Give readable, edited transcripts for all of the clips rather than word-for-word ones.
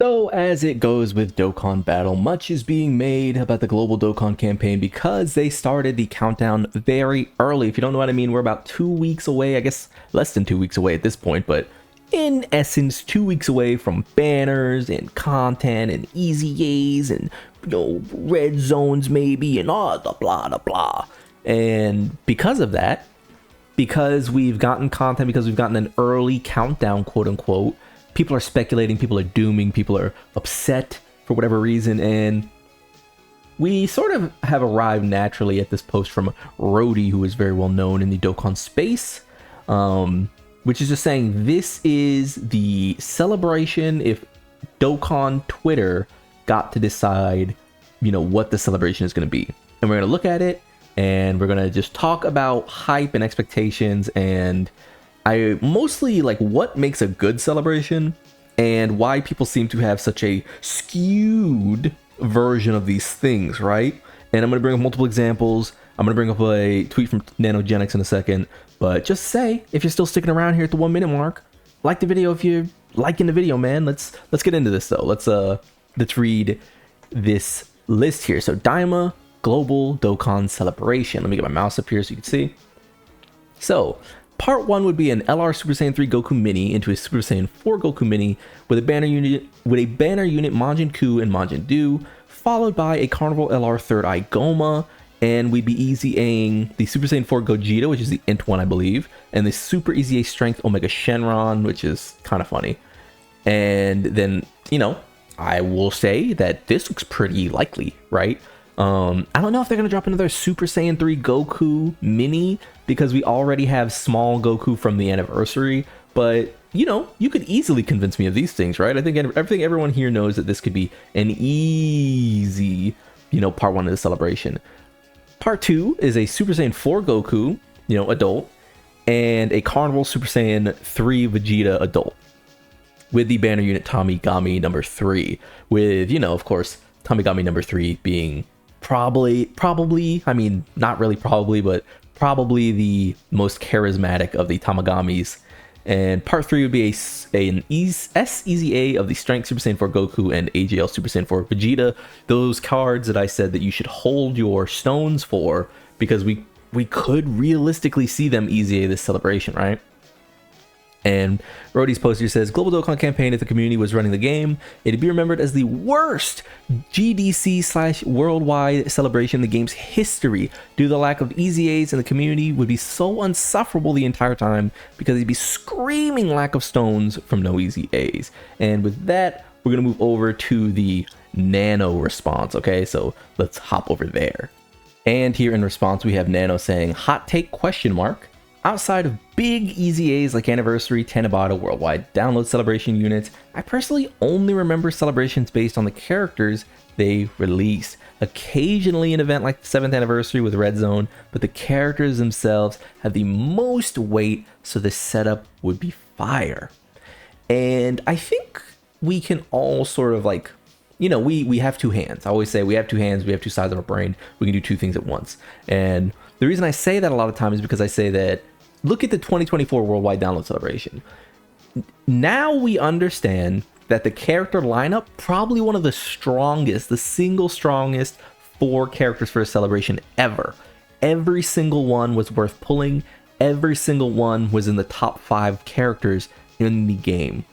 So, as it goes with Dokkan Battle, much is being made about the global Dokkan campaign because they started the countdown very early. If you don't know what I mean, we're about 2 weeks away, I guess less than 2 weeks away at this point, but in essence, 2 weeks away from banners and content and easy A's and, red zones maybe and all the blah, blah, blah. And because of that, because we've gotten content, because we've gotten an early countdown, quote unquote, people are speculating, people are dooming, people are upset for whatever reason, and we sort of have arrived naturally at this post from Rody, who is very well known in the Dokkan space, which is just saying this is the celebration if Dokkan Twitter got to decide, what the celebration is going to be. And we're going to look at it, and we're going to just talk about hype and expectations, and I mostly like what makes a good celebration and why people seem to have such a skewed version of these things, right? And I'm going to bring up multiple examples. I'm going to bring up a tweet from Nanogenics in a second, but just say, if you're still sticking around here at the 1 minute mark, like the video if you're liking the video, man. Let's get into this though. Let's read this list here. So Daima Global Dokkan Celebration. Let me get my mouse up here so you can see. So Part 1 would be an LR Super Saiyan 3 Goku Mini into a Super Saiyan 4 Goku Mini with a banner unit Majin Ku and Majin Du, followed by a Carnival LR Third Eye Goma, and we'd be easy Aing the Super Saiyan 4 Gogeta, which is the Int one, I believe, and the Super Easy A Strength Omega Shenron, which is kind of funny. And then, I will say that this looks pretty likely, right? I don't know if they're going to drop another Super Saiyan 3 Goku Mini because we already have small Goku from the anniversary, but you could easily convince me of these things, right? I think everyone here knows that this could be an easy, part 1 of the celebration. Part 2 is a Super Saiyan 4 Goku, adult, and a Carnival Super Saiyan 3 Vegeta adult with the banner unit Tamigami number 3 with, of course, Tamigami number 3 being probably, I mean, not really probably, but probably the most charismatic of the Tamagamis. And part 3 would be an S-Easy-A of the Strength Super Saiyan 4 Goku and AGL Super Saiyan 4 Vegeta. Those cards that I said that you should hold your stones for, because we could realistically see them Easy-A this celebration, right? And Rody's poster says, Global Dokkan campaign, if the community was running the game, it'd be remembered as the worst GDC/worldwide celebration in the game's history. Due to the lack of Easy A's in the community would be so unsufferable the entire time because they'd be screaming lack of stones from no Easy A's. And with that, we're going to move over to the Nano response, okay? So let's hop over there. And here in response, we have Nano saying, hot take ? Outside of big Easy A's like Anniversary, Tanabata, Worldwide Download Celebration units, I personally only remember celebrations based on the characters they released. Occasionally an event like the 7th Anniversary with Red Zone, but the characters themselves have the most weight, so the setup would be fire. And I think we can all sort of like, we have two hands. I always say we have two hands, we have two sides of our brain, we can do two things at once. And the reason I say that a lot of times is because I say that look at the 2024 Worldwide Download Celebration. Now we understand that the character lineup, probably one of the strongest, the single strongest 4 characters for a celebration ever. Every single one was worth pulling. Every single one was in the top 5 characters in the game.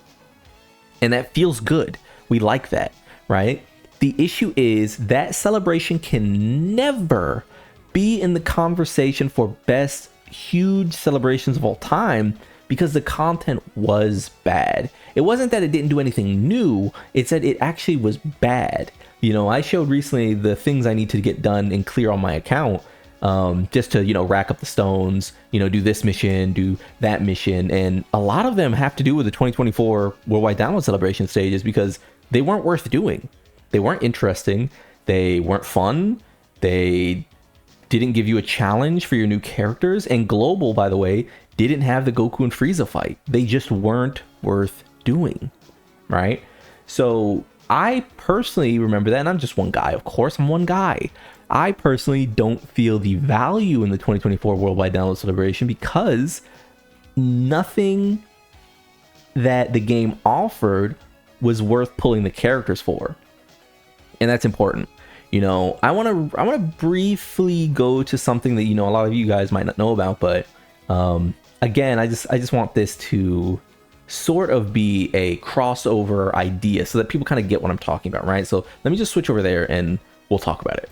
And that feels good. We like that, right? The issue is that celebration can never be in the conversation for best huge celebrations of all time because the content was bad. It wasn't that it didn't do anything new, it's that it actually was bad. I showed recently the things I need to get done and clear on my account, just to, rack up the stones, do this mission, do that mission, and a lot of them have to do with the 2024 Worldwide Download Celebration stages because they weren't worth doing. They weren't interesting, they weren't fun, they didn't give you a challenge for your new characters, and Global, by the way, didn't have the Goku and Frieza fight. They just weren't worth doing, right? So I personally remember that, and I'm just one guy, of course, I'm one guy. I personally don't feel the value in the 2024 Worldwide Download Celebration because nothing that the game offered was worth pulling the characters for. And that's important. You know, I want to briefly go to something that, you know, a lot of you guys might not know about, but again, I just want this to sort of be a crossover idea so that people kind of get what I'm talking about, right? So let me just switch over there and we'll talk about it.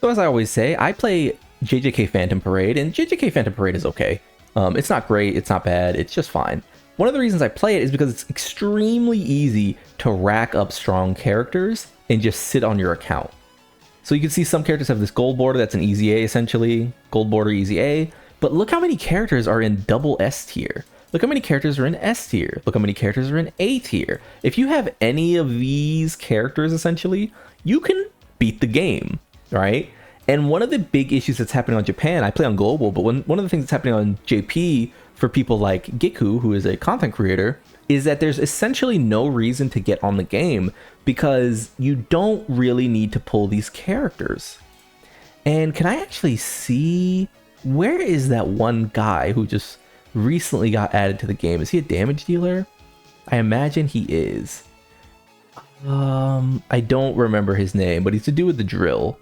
So as I always say, I play JJK Phantom Parade, and JJK Phantom Parade is okay. It's not great, it's not bad, it's just fine. One of the reasons I play it is because it's extremely easy to rack up strong characters and just sit on your account. So you can see some characters have this gold border, that's an easy A essentially, gold border, easy A, but look how many characters are in double S tier. Look how many characters are in S tier. Look how many characters are in A tier. If you have any of these characters, essentially, you can beat the game, right? And one of the big issues that's happening on Japan, I play on global, but one of the things that's happening on JP for people like Giku, who is a content creator, is that there's essentially no reason to get on the game because you don't really need to pull these characters. And can I actually see, where is that one guy who just recently got added to the game? Is he a damage dealer? I imagine he is. I don't remember his name, but he's to do with the drill.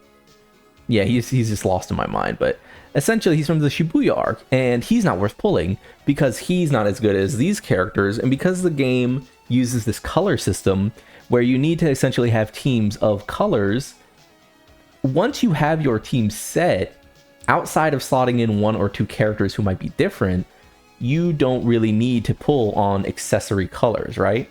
Yeah, he's just lost in my mind, but essentially he's from the Shibuya arc, and he's not worth pulling because he's not as good as these characters, and because the game uses this color system where you need to essentially have teams of colors. Once you have your team set, outside of slotting in one or two characters who might be different, you don't really need to pull on accessory colors, right?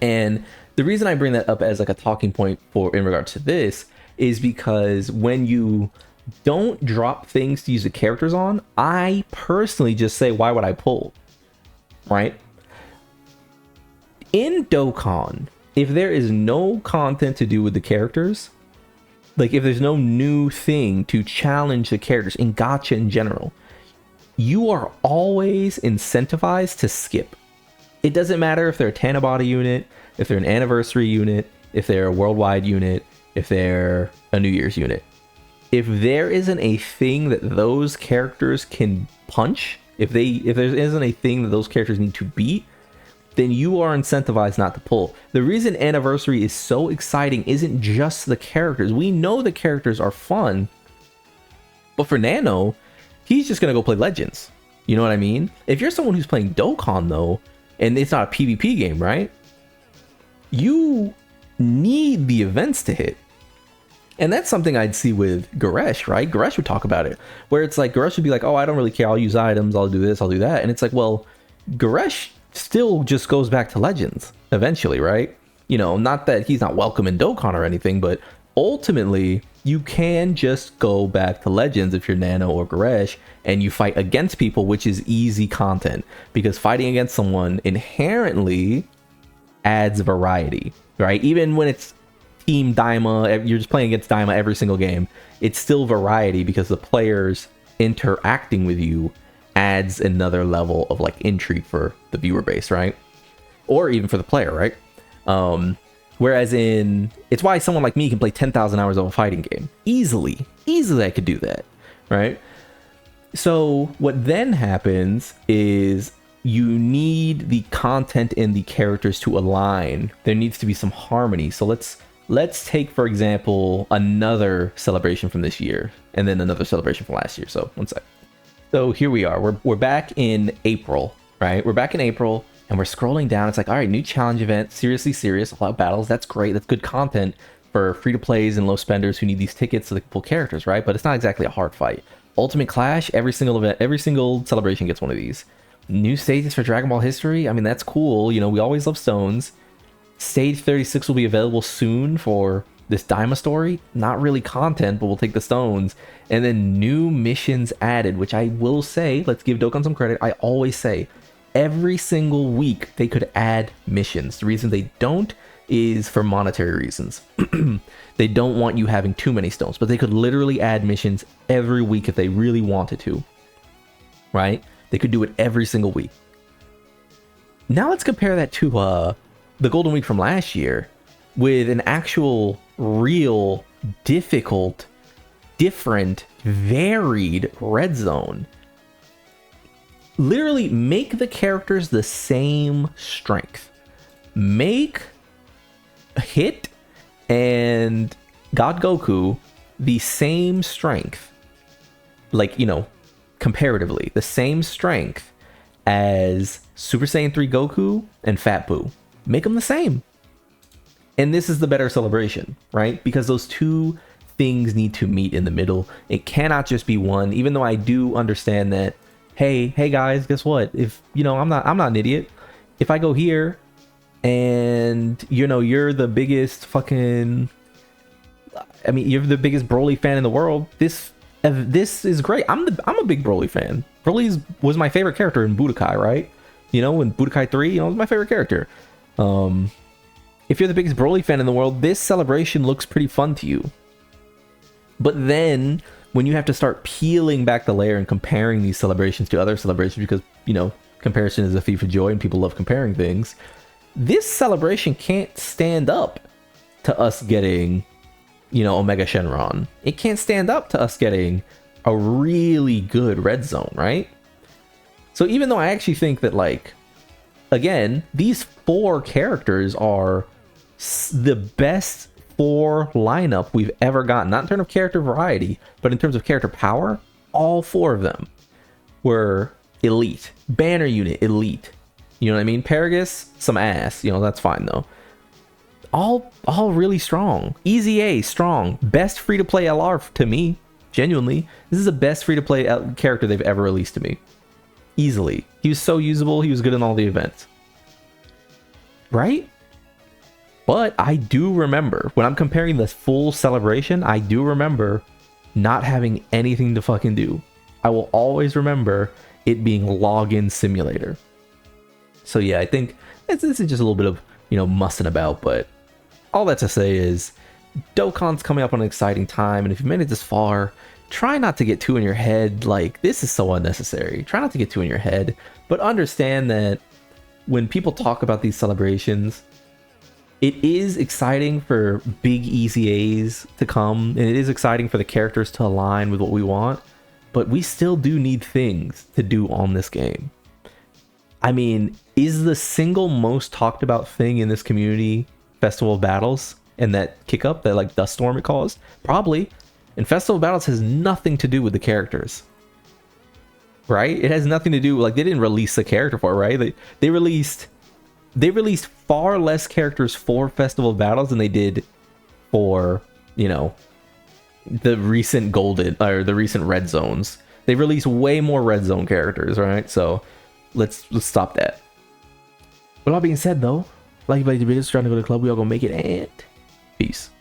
And the reason I bring that up as like a talking point for in regard to this is because when you don't drop things to use the characters on, I personally just say, why would I pull? Right? In Dokkan, if there is no content to do with the characters, like if there's no new thing to challenge the characters in gacha in general, you are always incentivized to skip. It doesn't matter if they're a Tanabata unit, if they're an anniversary unit, if they're a worldwide unit, if they're a New Year's unit. If there isn't a thing that those characters can punch, if there isn't a thing that those characters need to beat, then you are incentivized not to pull. The reason Anniversary is so exciting isn't just the characters. We know the characters are fun, but for Nano, he's just gonna go play Legends. You know what I mean? If you're someone who's playing Dokkan though, and it's not a PvP game, right? You need the events to hit. And that's something I'd see with Goresh, right? Goresh would talk about it, where it's like, Goresh would be like, oh, I don't really care, I'll use items, I'll do this, I'll do that. And it's like, well, Goresh still just goes back to Legends eventually, right? You know, not that he's not welcome in Dokkan or anything, but ultimately, you can just go back to Legends if you're Nano or Goresh, and you fight against people, which is easy content, because fighting against someone inherently adds variety, right? Even when it's Team Daima, you're just playing against Daima every single game, it's still variety because the players interacting with you adds another level of like intrigue for the viewer base, right? Or even for the player, right? Whereas it's why someone like me can play 10,000 hours of a fighting game. Easily I could do that, right? So what then happens is you need the content and the characters to align. There needs to be some harmony. So let's take, for example, another celebration from this year and then another celebration from last year. So one sec. So here we are. We're back in April, right? We're back in April and we're scrolling down. It's like, all right, new challenge event, seriously serious, all out battles. That's great. That's good content for free-to-plays and low spenders who need these tickets so they can pull characters, right? But it's not exactly a hard fight. Ultimate Clash, every single event, every single celebration gets one of these. New stages for Dragon Ball History. I mean, that's cool. You know, we always love stones. Stage 36 will be available soon for this Daima story. Not really content, but we'll take the stones. And then new missions added, which I will say, let's give Dokkan some credit. I always say, every single week they could add missions. The reason they don't is for monetary reasons. They don't want you having too many stones, but they could literally add missions every week if they really wanted to, right? They could do it every single week. Now let's compare that to the Golden Week from last year with an actual, real, difficult, different, varied red zone. Literally make the characters the same strength. make Hit and God Goku the same strength, like, you know, comparatively, the same strength as Super Saiyan 3 Goku and Fat Buu. Make them the same. And this is the better celebration, right? Because those two things need to meet in the middle. It cannot just be one, even though I do understand that, hey guys, guess what? If, you know, I'm not an idiot. If I go here and, you know, you're the biggest fucking, I mean, you're the biggest Broly fan in the world, this is great. I'm a big Broly fan. Broly was my favorite character in Budokai, right? You know, in Budokai 3, you know, was my favorite character. If you're the biggest Broly fan in the world, this celebration looks pretty fun to you. But then, when you have to start peeling back the layer and comparing these celebrations to other celebrations, because, you know, comparison is a thief of joy and people love comparing things, this celebration can't stand up to us getting, you know, Omega Shenron. It can't stand up to us getting a really good Red Zone, right? So even though I actually think that, like, again, these 4 characters are the best 4 lineup we've ever gotten. Not in terms of character variety, but in terms of character power, all 4 of them were elite. Banner unit, elite. You know what I mean? Paragus, some ass. You know, that's fine though. All really strong. Easy A, strong. Best free-to-play LR to me. Genuinely. This is the best free-to-play character they've ever released to me. Easily. He was so usable. He was good in all the events. Right? But I do remember, when I'm comparing this full celebration, I do remember not having anything to fucking do. I will always remember it being login simulator. So yeah, I think this is just a little bit of, you know, mussing about, but all that to say is Dokkan's coming up on an exciting time, and if you made it this far, try not to get too in your head. Like, this is so unnecessary. Try not to get too in your head, but understand that when people talk about these celebrations, it is exciting for big easy A's to come, and it is exciting for the characters to align with what we want, but we still do need things to do on this game. I mean, is the single most talked about thing in this community Festival of Battles and that kick up, that like dust storm it caused? Probably. And Festival of Battles has nothing to do with the characters. Right? It has nothing to do, like, they didn't release a character for it, right? They released far less characters for Festival of Battles than they did for, you know, the recent golden or the recent red zones. They released way more red zone characters, right? So let's stop that. With all being said though, like you like the video, trying to go to the club, we all gonna make it, and peace.